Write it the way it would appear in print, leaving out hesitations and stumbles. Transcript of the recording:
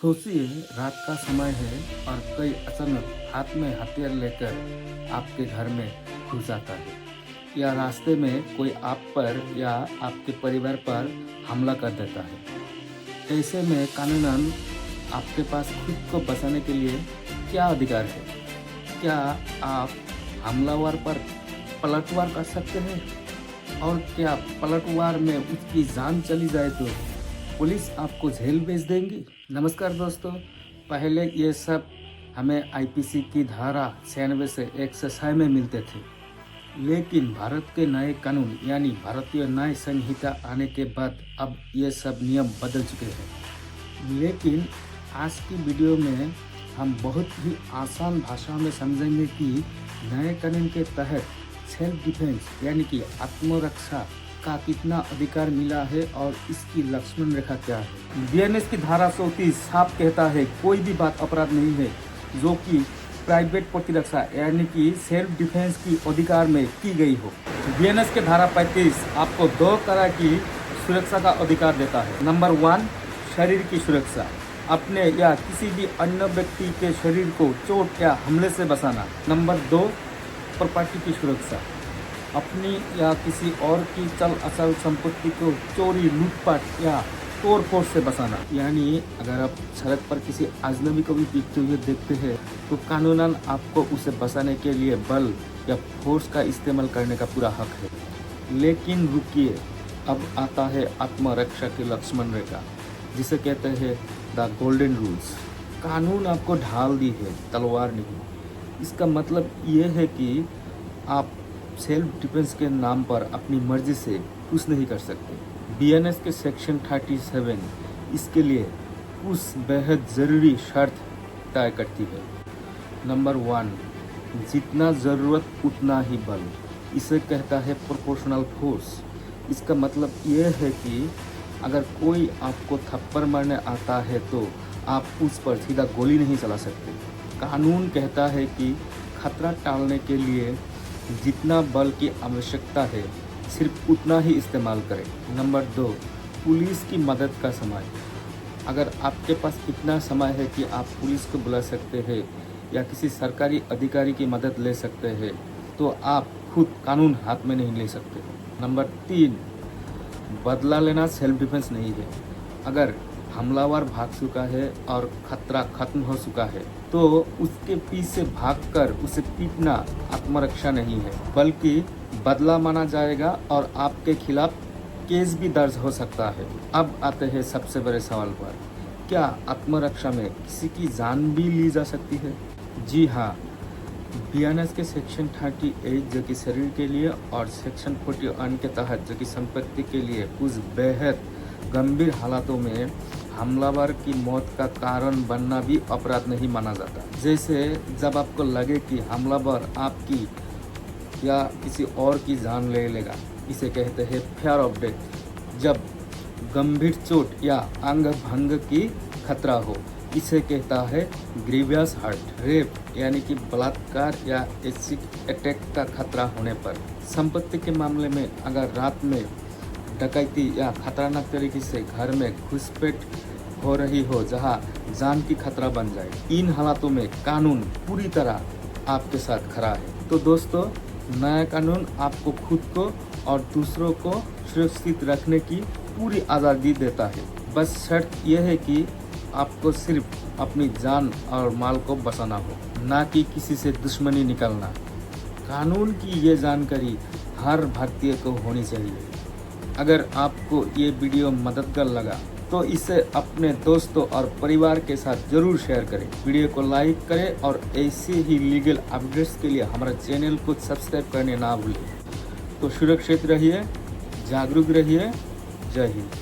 सोचिए रात का समय है और कोई अचानक हाथ में हथियार लेकर आपके घर में घुस जाता है या रास्ते में कोई आप पर या आपके परिवार पर हमला कर देता है। ऐसे में कानूनन आपके पास खुद को बचाने के लिए क्या अधिकार है? क्या आप हमलावर पर पलटवार कर सकते हैं? और क्या पलटवार में उसकी जान चली जाए तो पुलिस आपको जेल भेज देंगी? नमस्कार दोस्तों, पहले ये सब हमें आईपीसी की धारा 96 से 106 में मिलते थे, लेकिन भारत के नए कानून यानी भारतीय न्याय संहिता आने के बाद अब ये सब नियम बदल चुके हैं। लेकिन आज की वीडियो में हम बहुत ही आसान भाषा में समझेंगे कि नए कानून के तहत सेल्फ डिफेंस यानी कि आत्मरक्षा का कितना अधिकार मिला है और इसकी लक्ष्मण रेखा क्या है। बीएनएस की धारा 130 साफ कहता है कोई भी बात अपराध नहीं है जो कि प्राइवेट प्रतिरक्षा यानी कि सेल्फ डिफेंस की अधिकार में की गई हो। बीएनएस के धारा 35 आपको दो तरह की सुरक्षा का अधिकार देता है। नंबर 1, शरीर की सुरक्षा, अपने या किसी भी अन्य व्यक्ति के शरीर को चोट या हमले से बचाना। नंबर 2, प्रॉपर्टी की सुरक्षा, अपनी या किसी और की चल अचल संपत्ति को चोरी, लूटपाट या तोड़ फोड़ से बचाना। यानी अगर आप सड़क पर किसी अजनबी को भी पीटते हुए देखते हैं तो कानूनन आपको उसे बचाने के लिए बल या फोर्स का इस्तेमाल करने का पूरा हक है। लेकिन रुकिए, अब आता है आत्मरक्षा की लक्ष्मण रेखा, जिसे कहते हैं द गोल्डन रूल्स। कानून आपको ढाल दी है, तलवार नहीं। इसका मतलब ये है कि आप सेल्फ डिफेंस के नाम पर अपनी मर्जी से कुछ नहीं कर सकते। बीएनएस के सेक्शन 37 इसके लिए कुछ बेहद ज़रूरी शर्त तय करती है। नंबर 1, जितना ज़रूरत उतना ही बल। इसे कहता है प्रोपोर्शनल फोर्स। इसका मतलब ये है कि अगर कोई आपको थप्पड़ मारने आता है तो आप उस पर सीधा गोली नहीं चला सकते। कानून कहता है कि खतरा टालने के लिए जितना बल की आवश्यकता है सिर्फ उतना ही इस्तेमाल करें। नंबर 2, पुलिस की मदद का समय। अगर आपके पास इतना समय है कि आप पुलिस को बुला सकते हैं या किसी सरकारी अधिकारी की मदद ले सकते हैं तो आप खुद कानून हाथ में नहीं ले सकते। नंबर 3, बदला लेना सेल्फ डिफेंस नहीं है। अगर हमलावर भाग चुका है और खतरा खत्म हो चुका है तो उसके पीछे भागकर उसे पीटना आत्मरक्षा नहीं है, बल्कि बदला माना जाएगा और आपके खिलाफ केस भी दर्ज हो सकता है। अब आते हैं सबसे बड़े सवाल पर, क्या आत्मरक्षा में किसी की जान भी ली जा सकती है? जी हाँ, बीएनएस के सेक्शन 38 जो कि शरीर के लिए और सेक्शन 41 के तहत जो कि संपत्ति के लिए कुछ बेहद गंभीर हालातों में हमलावर की मौत का कारण बनना भी अपराध नहीं माना जाता। जैसे जब आपको लगे कि हमलावर आपकी या किसी और की जान ले लेगा, इसे कहते हैं फियर ऑफ डेथ। जब गंभीर चोट या अंग भंग की खतरा हो, इसे कहता है ग्रीवियस हर्ट। रेप यानी कि बलात्कार या एसिड अटैक का खतरा होने पर। संपत्ति के मामले में अगर रात में डकैती या खतरनाक तरीके से घर में घुसपैठ हो रही हो जहां जान की खतरा बन जाए, इन हालातों में कानून पूरी तरह आपके साथ खड़ा है। तो दोस्तों, नया कानून आपको खुद को और दूसरों को सुरक्षित रखने की पूरी आज़ादी देता है। बस शर्त यह है कि आपको सिर्फ अपनी जान और माल को बचाना हो, ना कि किसी से दुश्मनी निकालना। कानून की ये जानकारी हर भारतीय को होनी चाहिए। अगर आपको ये वीडियो मददगार लगा तो इसे अपने दोस्तों और परिवार के साथ जरूर शेयर करें। वीडियो को लाइक करें और ऐसे ही लीगल अपडेट्स के लिए हमारा चैनल को सब्सक्राइब करने ना भूलें। तो सुरक्षित रहिए, जागरूक रहिए। जय हिंद।